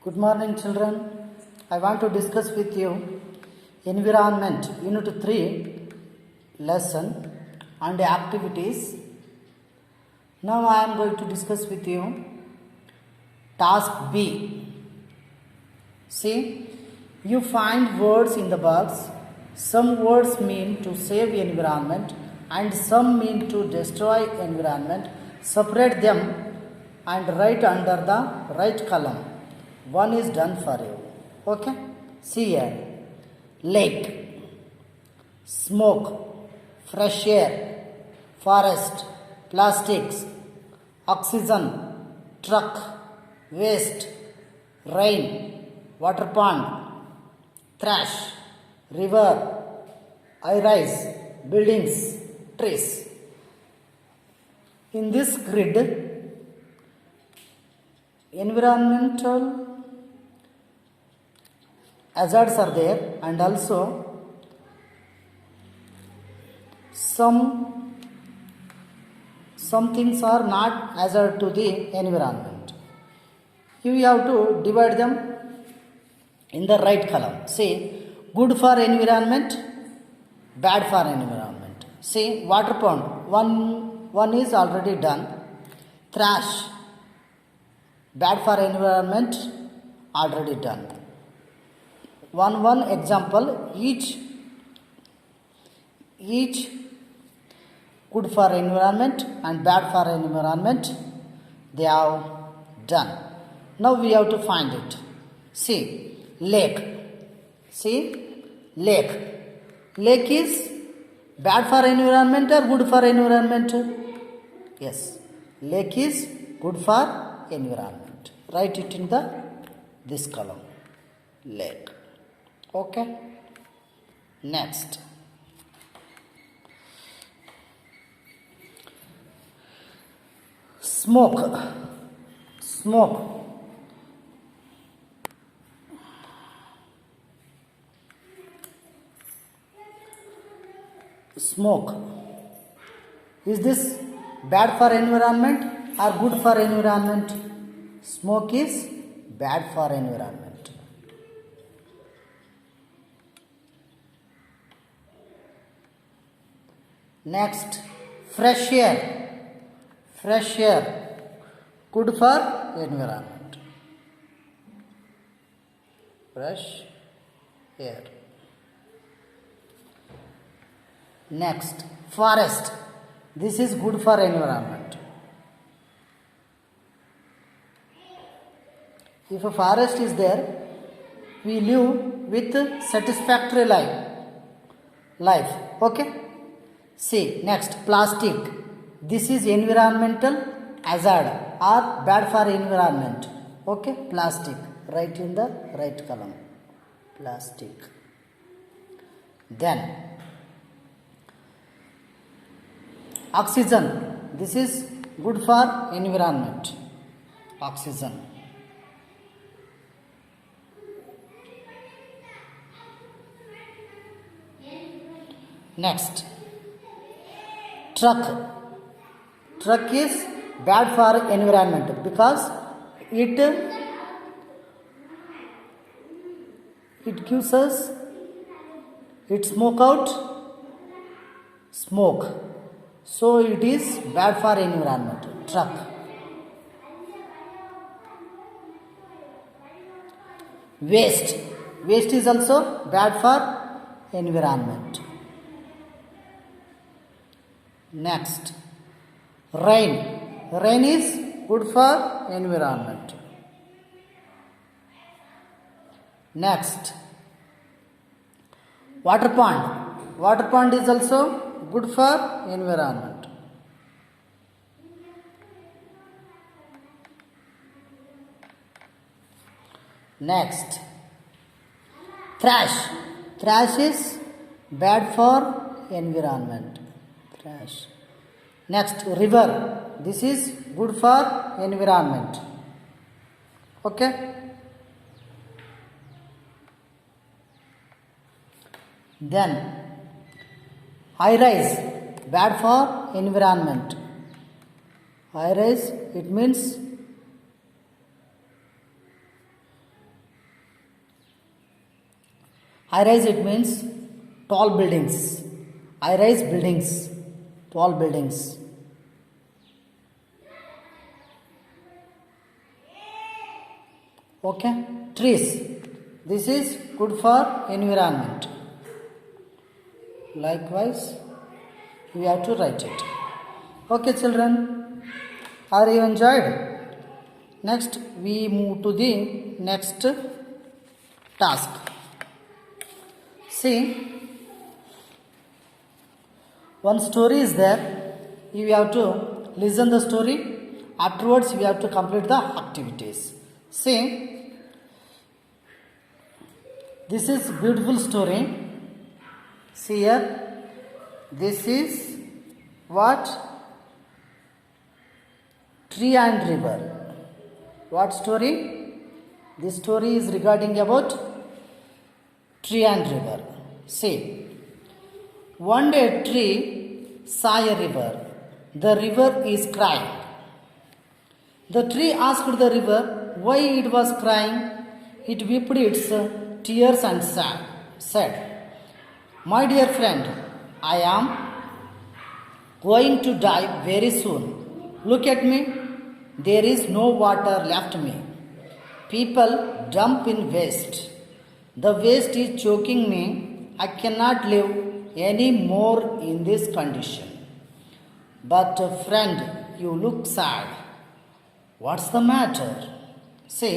Good morning, children. I want to discuss with you environment unit 3 lesson and activities. Now I am going to discuss with you task B. See, you find words in the box. Some words mean to save environment and some mean to destroy environment. Separate them and write under the right column. One is done for you. Okay? See here. Lake, smoke, fresh air, forest, plastics, oxygen, truck, waste, rain, water pond, trash, river, high-rise, buildings, trees. In this grid, environmental hazards are there and also some things are not hazard to the environment. You have to divide them in the right column. See, good for environment, bad for environment. See, water pond, one is already done. Trash, bad for environment, already done. One example, each good for environment and bad for environment, they have done. Now we have to find it. See, lake. See, lake. Lake is bad for environment or good for environment? Yes, lake is good for environment. Write it in this column. Lake. Okay. Next. Smoke. Smoke. Smoke. Is this bad for environment or good for environment? Smoke is bad for environment. Next, fresh air. Fresh air, good for environment. Fresh air. Next, forest. This is good for environment. If a forest is there, we live with satisfactory life. Okay? See, next, plastic. This is environmental hazard or bad for environment. Okay, plastic. Write in the right column. Plastic. Then, oxygen. This is good for environment. Oxygen. Next, truck. Truck is bad for environment because it gives us, it smoke out smoke. So it is bad for environment. Truck. Waste. Waste is also bad for environment. Next, rain. Rain is good for environment. Next, water pond. Water pond is also good for environment. Next, trash. Trash is bad for environment. Trash. Next, river. This is good for environment. Okay. Then, high rise, bad for environment. High rise, it means High rise, it means tall buildings. High rise buildings, tall buildings. Okay, trees. This is good for environment. Likewise, we have to write it. Okay, children, are you enjoyed? Next, we move to the next task. See, one story is there. You have to listen the story. Afterwards, we have to complete the activities. See, this is beautiful story. See here, this is what? Tree and river. What story? This story is regarding about tree and river. See, one day a tree saw a river. The river is crying. The tree asked the river why it was crying. It wept its tears and said, "My dear friend, I am going to die very soon. Look at me. There is no water left me. People dump in waste. The waste is choking me. I cannot live any more in this condition." But friend, you look sad. What's the matter? See,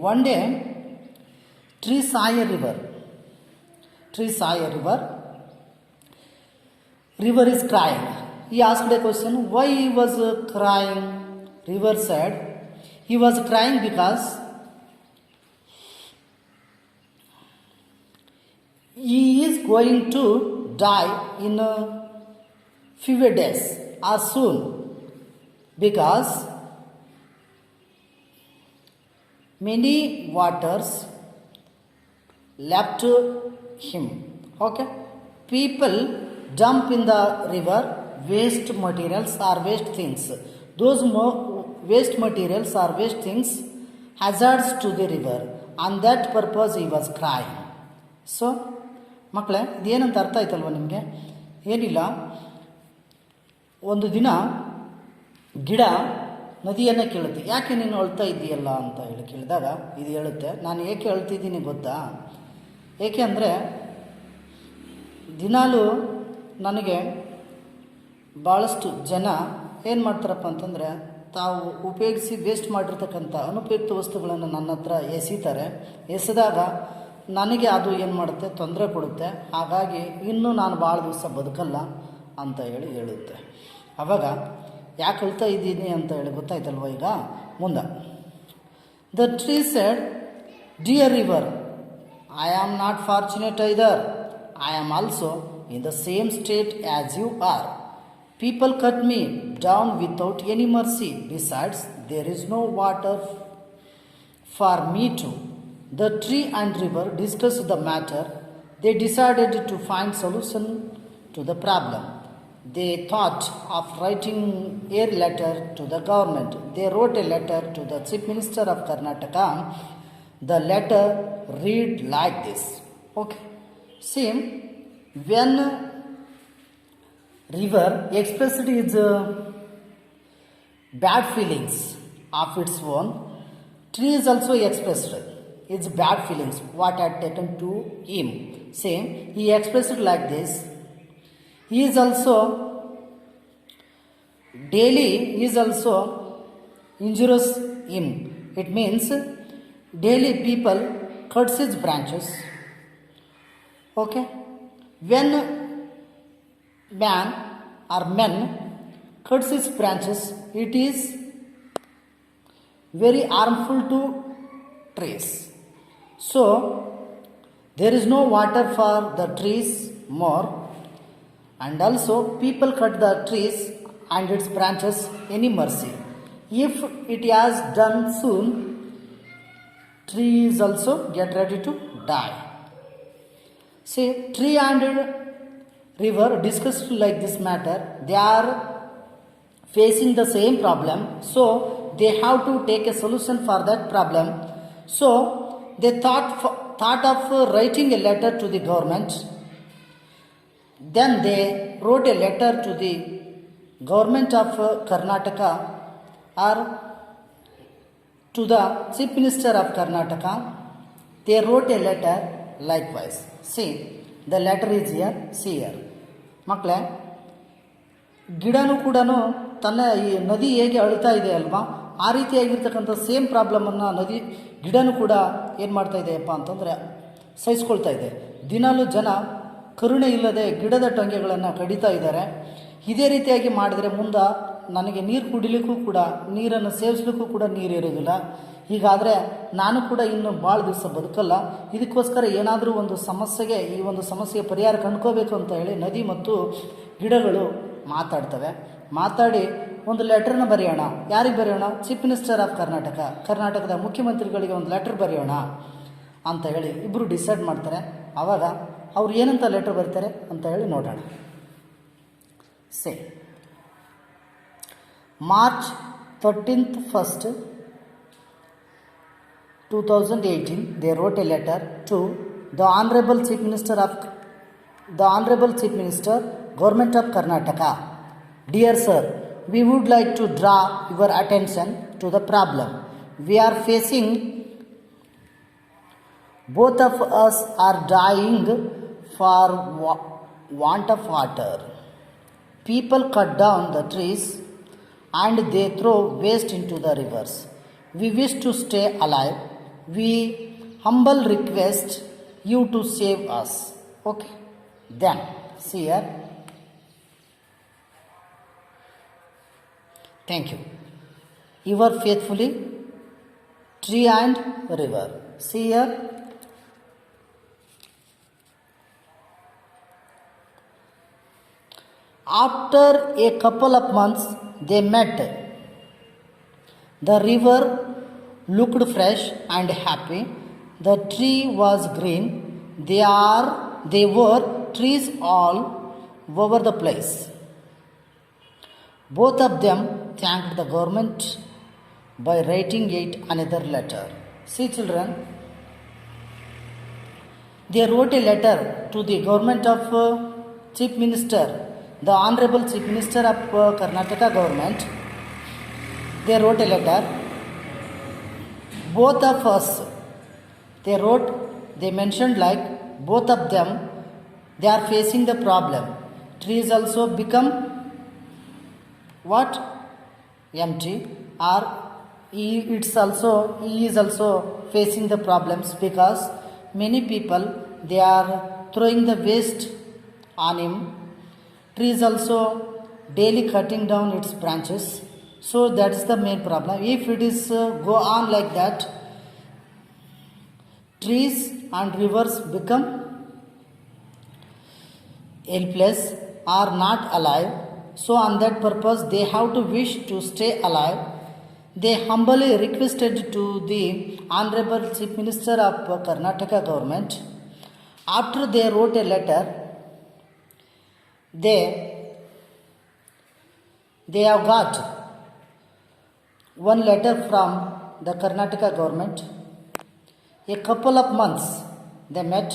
one day, tree saw a river. Tree saw a river. River is crying. He asked a question, why he was crying? River said, he was crying because he is going to die in a few days or soon, because many waters left him. Okay, people dump in the river waste materials or waste things. Those waste materials or waste things hazards to the river. On that purpose he was crying. So ಮಕ್ಕಳೇ, ಇದೇನಂತ ಅರ್ಥ ಆಯ್ತಲ್ವ ನಿಮಗೆ? ಏನಿಲ್ಲ, ಒಂದು ದಿನ ಗಿಡ ನದಿಯನ್ನು ಕೇಳುತ್ತೆ, ಯಾಕೆ ನೀನು ಅಳ್ತಾ ಇದ್ದೀಯಲ್ಲ ಅಂತ ಹೇಳಿ ಕೇಳಿದಾಗ ಇದು ಹೇಳುತ್ತೆ, ನಾನು ಏಕೆ ಅಳ್ತಿದ್ದೀನಿ ಗೊತ್ತಾ? ಏಕೆ ಅಂದರೆ ದಿನಾಲೂ ನನಗೆ ಭಾಳಷ್ಟು ಜನ ಏನು ಮಾಡ್ತಾರಪ್ಪ ಅಂತಂದರೆ, ತಾವು ಉಪಯೋಗಿಸಿ ವೇಸ್ಟ್ ಮಾಡಿರ್ತಕ್ಕಂಥ ಅನುಪಯುಕ್ತ ವಸ್ತುಗಳನ್ನು ನನ್ನ ಹತ್ರ ಎಸಿತಾರೆ. ಎಸೆದಾಗ ನನಗೆ ಅದು ಏನು ಮಾಡುತ್ತೆ, ತೊಂದರೆ ಕೊಡುತ್ತೆ. ಹಾಗಾಗಿ ಇನ್ನೂ ನಾನು ಭಾಳ ದಿವಸ ಬದುಕಲ್ಲ ಅಂತ ಹೇಳುತ್ತೆ. ಆವಾಗ ಯಾಕೆ ಅಳ್ತಾ ಇದ್ದೀನಿ ಅಂತ ಹೇಳಿ ಗೊತ್ತಾಯ್ತಲ್ವ ಈಗ ಮುಂದೆ. The tree said, dear river, I am not fortunate either. I am also in the same state as you are. People cut me down without any mercy. Besides, there is no water for me too. The tree and river discussed the matter. They decided to find solution to the problem. They thought of writing a letter to the government. They wrote a letter to the Chief Minister of Karnataka. The letter read like this. Okay. See, when river expressed its bad feelings of its own, tree is also expressed its bad feelings what had taken to him. Same, he expressed it like this. He is also daily injurious him. It means daily people cuts his branches. Okay, when man or men cuts its branches, it is very harmful to trees. So there is no water for the trees more, and also people cut the trees and its branches any mercy. If it has done soon, trees also get ready to die. See, tree and river discussed like this matter. They are facing the same problem, so they have to take a solution for that problem. So they thought thought of writing a letter to the government. Then they wrote a letter to the government of Karnataka or to the Chief Minister of Karnataka. They wrote a letter likewise. See, the letter is here, see here. ಮಕ್ಕಳೇ, ಗಿಡನೂ ಕೂಡ ತನ್ನ ಈ ನದಿ ಹೇಗೆ ಅಳ್ತಾ ಇದೆ ಅಲ್ವಾ, ಆ ರೀತಿಯಾಗಿರ್ತಕ್ಕಂಥ ಸೇಮ್ ಪ್ರಾಬ್ಲಮನ್ನು ಗಿಡನೂ ಕೂಡ ಏನು ಮಾಡ್ತಾ ಇದೆಯಪ್ಪ ಅಂತಂದರೆ ಸಹಿಸ್ಕೊಳ್ತಾ ಇದೆ. ದಿನಾಲೂ ಜನ ಕರುಣೆ ಇಲ್ಲದೆ ಗಿಡದ ಟೊಂಗೆಗಳನ್ನು ಕಡಿತಾ ಇದ್ದಾರೆ. ಇದೇ ರೀತಿಯಾಗಿ ಮಾಡಿದರೆ ಮುಂದೆ ನನಗೆ ನೀರು ಕುಡಿಲಿಕ್ಕೂ ಕೂಡ, ನೀರನ್ನು ಸೇವಿಸ್ಲಿಕ್ಕೂ ಕೂಡ ನೀರು ಇರೋದಿಲ್ಲ. ಹೀಗಾದರೆ ನಾನು ಕೂಡ ಇನ್ನು ಭಾಳ ದಿವಸ ಬದುಕಲ್ಲ. ಇದಕ್ಕೋಸ್ಕರ ಏನಾದರೂ ಒಂದು ಸಮಸ್ಯೆಗೆ, ಈ ಒಂದು ಸಮಸ್ಯೆಗೆ ಪರಿಹಾರ ಕಂಡ್ಕೋಬೇಕು ಅಂತ ಹೇಳಿ ನದಿ ಮತ್ತು ಗಿಡಗಳು ಮಾತಾಡ್ತವೆ. ಮಾತಾಡಿ ಒಂದು ಲೆಟ್ರನ್ನ ಬರೆಯೋಣ. ಯಾರಿಗೆ ಬರೆಯೋಣ? ಚೀಫ್ ಮಿನಿಸ್ಟರ್ ಆಫ್ ಕರ್ನಾಟಕ, ಕರ್ನಾಟಕದ ಮುಖ್ಯಮಂತ್ರಿಗಳಿಗೆ ಒಂದು ಲೆಟ್ರ್ ಬರೆಯೋಣ ಅಂತ ಹೇಳಿ ಇಬ್ಬರು ಡಿಸೈಡ್ ಮಾಡ್ತಾರೆ. ಆವಾಗ ಅವ್ರು ಏನಂತ ಲೆಟ್ರ್ ಬರೀತಾರೆ ಅಂತ ಹೇಳಿ ನೋಡೋಣ. ಸೇ March 13th, 1st, 2018, they wrote a letter to the Honorable Chief Minister, Government of Karnataka. Dear Sir, we would like to draw your attention to the problem we are facing. Both of us are dying for want of water. People cut down the trees and they throw waste into the rivers. We wish to stay alive. We humble request you to save us. Okay. Then, see here. Thank you. Ever faithfully, tree and river. See here. After a couple of months, they met. The river looked fresh and happy. The tree was green. They were trees all over the place. Both of them thanked the government by writing it another letter. See children, they wrote a letter to the government of Chief Minister, the Honorable Chief Minister of Karnataka government. They wrote a letter. Both of us, they mentioned like both of them, they are facing the problem. Trees also become what? Empty. Or he is also facing the problems because many people, they are throwing the waste on him. Trees also daily cutting down its branches. So that's the main problem. If it is go on like that, trees and rivers become helpless or not alive. So on that purpose, they have to wish to stay alive. They humbly requested to the Honorable Chief Minister of Karnataka government. After they wrote a letter, they have got one letter from the Karnataka government. A couple of months they met.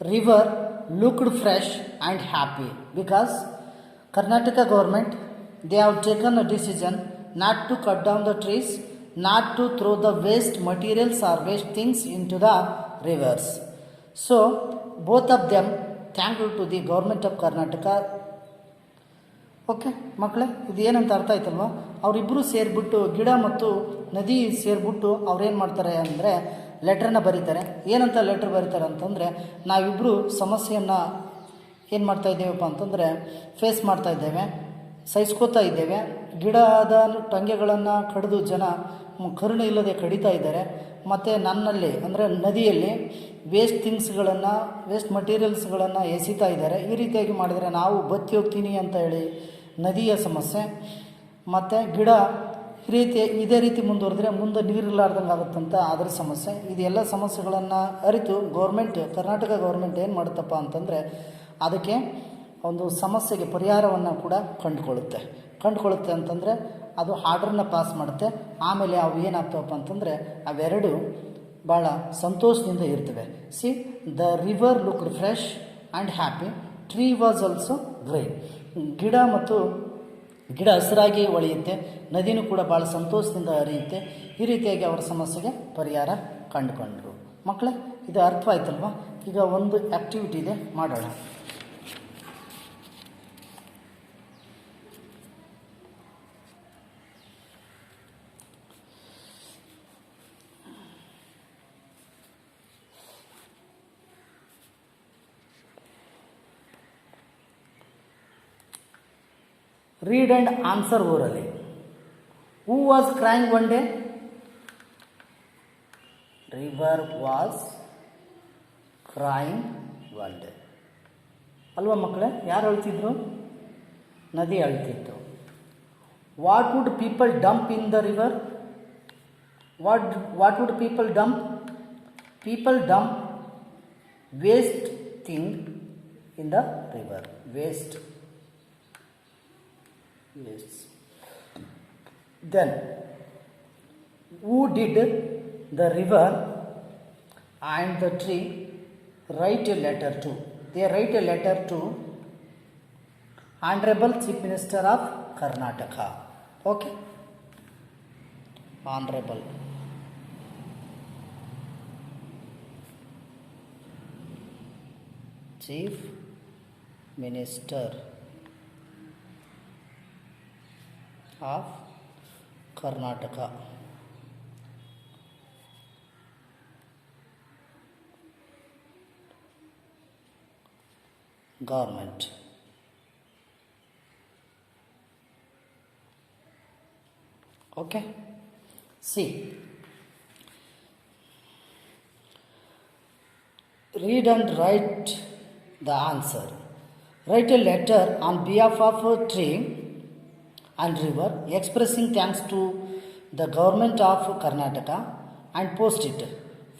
River looked fresh and happy because Karnataka government, they have taken a decision not to cut down the trees, not to throw the waste materials or waste things into the rivers. So both of them thanked to the government of Karnataka. Okay ಮಕ್ಕಳೇ, ಇದು ಏನಂತ ಅರ್ಥ ಆಯ್ತಲ್ವ? ಅವರಿಬ್ಬರು ಸೇರಿಬಿಟ್ಟು, ಗಿಡ ಮತ್ತು ನದಿ ಸೇರಿಬಿಟ್ಟು ಅವ್ರೇನು ಮಾಡ್ತಾರೆ ಅಂದರೆ ಲೆಟ್ರನ್ನ ಬರೀತಾರೆ. ಏನಂತ ಲೆಟ್ರ್ ಬರೀತಾರೆ ಅಂತಂದರೆ, ನಾವಿಬ್ಬರು ಸಮಸ್ಯೆಯನ್ನು ಏನು ಮಾಡ್ತಾಯಿದ್ದೇವಪ್ಪ ಅಂತಂದರೆ ಫೇಸ್ ಮಾಡ್ತಾಯಿದ್ದೇವೆ, ಸಹಿಸ್ಕೋತಾ ಇದ್ದೇವೆ. ಗಿಡದ ಟೊಂಗೆಗಳನ್ನು ಕಡಿದು ಜನ ಕರುಣೆ ಇಲ್ಲದೆ ಕಡಿತಾ ಇದ್ದಾರೆ. ಮತ್ತು ನನ್ನಲ್ಲಿ ಅಂದರೆ ನದಿಯಲ್ಲಿ ವೇಸ್ಟ್ ಥಿಂಗ್ಸ್ಗಳನ್ನು, ವೇಸ್ಟ್ ಮಟೀರಿಯಲ್ಸ್ಗಳನ್ನು ಎಸಿತಾ ಇದ್ದಾರೆ. ಈ ರೀತಿಯಾಗಿ ಮಾಡಿದರೆ ನಾವು ಬತ್ತಿ ಹೋಗ್ತೀನಿ ಅಂತ ಹೇಳಿ ನದಿಯ ಸಮಸ್ಯೆ, ಮತ್ತು ಗಿಡ ಇದೇ ರೀತಿ ಮುಂದುವರೆದ್ರೆ ಮುಂದೆ ನೀರಿಲ್ಲಾರ್ದಂಗೆ ಆಗುತ್ತಂತ ಅದರ ಸಮಸ್ಯೆ. ಇದೆಲ್ಲ ಸಮಸ್ಯೆಗಳನ್ನು ಅರಿತು ಕರ್ನಾಟಕ ಗೌರ್ಮೆಂಟ್ ಏನು ಮಾಡುತ್ತಪ್ಪ ಅಂತಂದರೆ ಅದಕ್ಕೆ ಒಂದು ಸಮಸ್ಯೆಗೆ ಪರಿಹಾರವನ್ನು ಕೂಡ ಕಂಡುಕೊಳ್ಳುತ್ತೆ ಅಂತಂದರೆ ಅದು ಆರ್ಡ್ರನ್ನ ಪಾಸ್ ಮಾಡುತ್ತೆ. ಆಮೇಲೆ ಅವು ಏನಾಗ್ತವಪ್ಪ ಅಂತಂದರೆ ಅವೆರಡು ಭಾಳ ಸಂತೋಷದಿಂದ ಇರ್ತವೆ. C the river looked fresh and happy, tree was also green. ಗಿಡ ಹಸಿರಾಗಿ ಹೊಳೆಯುತ್ತೆ, ನದಿನೂ ಕೂಡ ಭಾಳ ಸಂತೋಷದಿಂದ ಹರಿಯುತ್ತೆ. ಈ ರೀತಿಯಾಗಿ ಅವರ ಸಮಸ್ಯೆಗೆ ಪರಿಹಾರ ಕಂಡುಕೊಂಡರು. ಮಕ್ಕಳೇ, ಇದು ಅರ್ಥವಾಯ್ತಲ್ವ? ಈಗ ಒಂದು ಆ್ಯಕ್ಟಿವಿಟಿ ಇದೆ, ಮಾಡೋಣ. Read and answer orally. Who was crying one day? River was crying one day. ಅಲ್ವಾ ಮಕ್ಕಳೇ? ಯಾರು ಅಳ್ತಿದ್ರು? ನದಿ ಅಳ್ತಿತ್ತು. What would people dump in the river? What would people dump? People dump waste thing in the river. Waste. Yes. Then who did the river and the tree write a letter to? They write a letter to Honorable Chief Minister of Karnataka. Okay. Honorable Chief Minister of Karnataka. Government. Okay. See. Read and write the answer. Write a letter on behalf of a tree and river expressing thanks to the government of Karnataka and post it.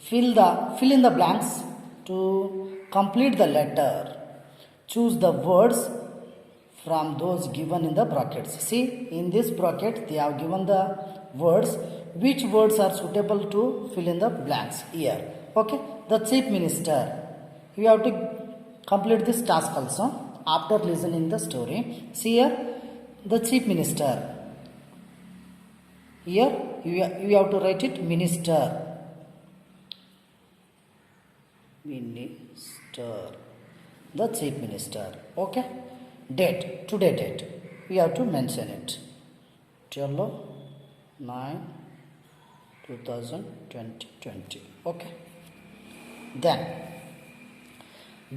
Fill in the blanks to complete the letter. Choose the words from those given in the brackets. See, in this bracket they have given the words. Which words are suitable to fill in the blanks here? Okay, the Chief Minister. You have to complete this task also after listening the story. See here, the Chief Minister. Here you have to write it Minister. Minister. The Chief Minister. Okay. Date. Today date. We have to mention it. 12/9/2020. Okay. Then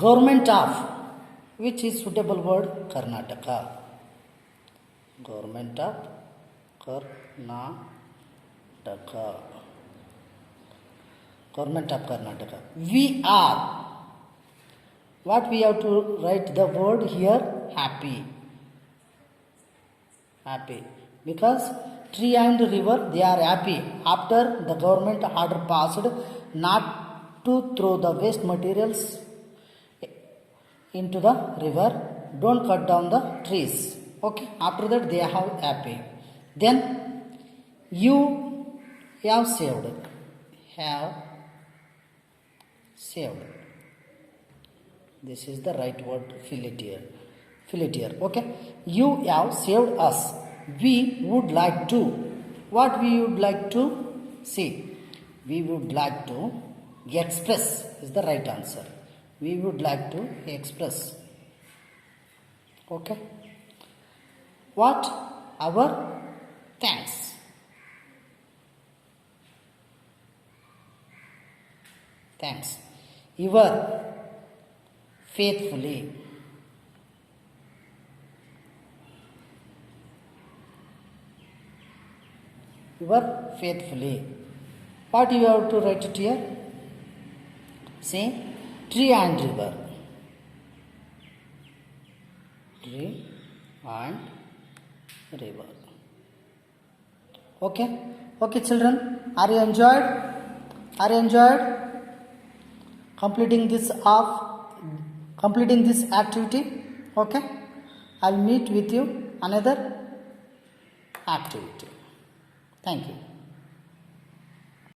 government of, which is suitable word? Karnataka. Government of Karnataka. Government of Karnataka. We are. What we have to write the word here? Happy. Happy. Because tree and river, they are happy after the government order passed not to throw the waste materials into the river. Don't cut down the trees. Okay. After that they are happy. Then you have saved. Have saved. This is the right word. Fill it here. Okay. You have saved us. We would like to. What we would like to? See. We would like to express is the right answer. We would like to express. Okay. What? Our thanks. Thanks. Your faithfully. Your faithfully. What you have to write it here? See, tree and river. Tree and river. Okay. Okay, children. Are you enjoyed? Are you enjoyed completing this activity? Okay. I'll meet with you another activity. Thank you.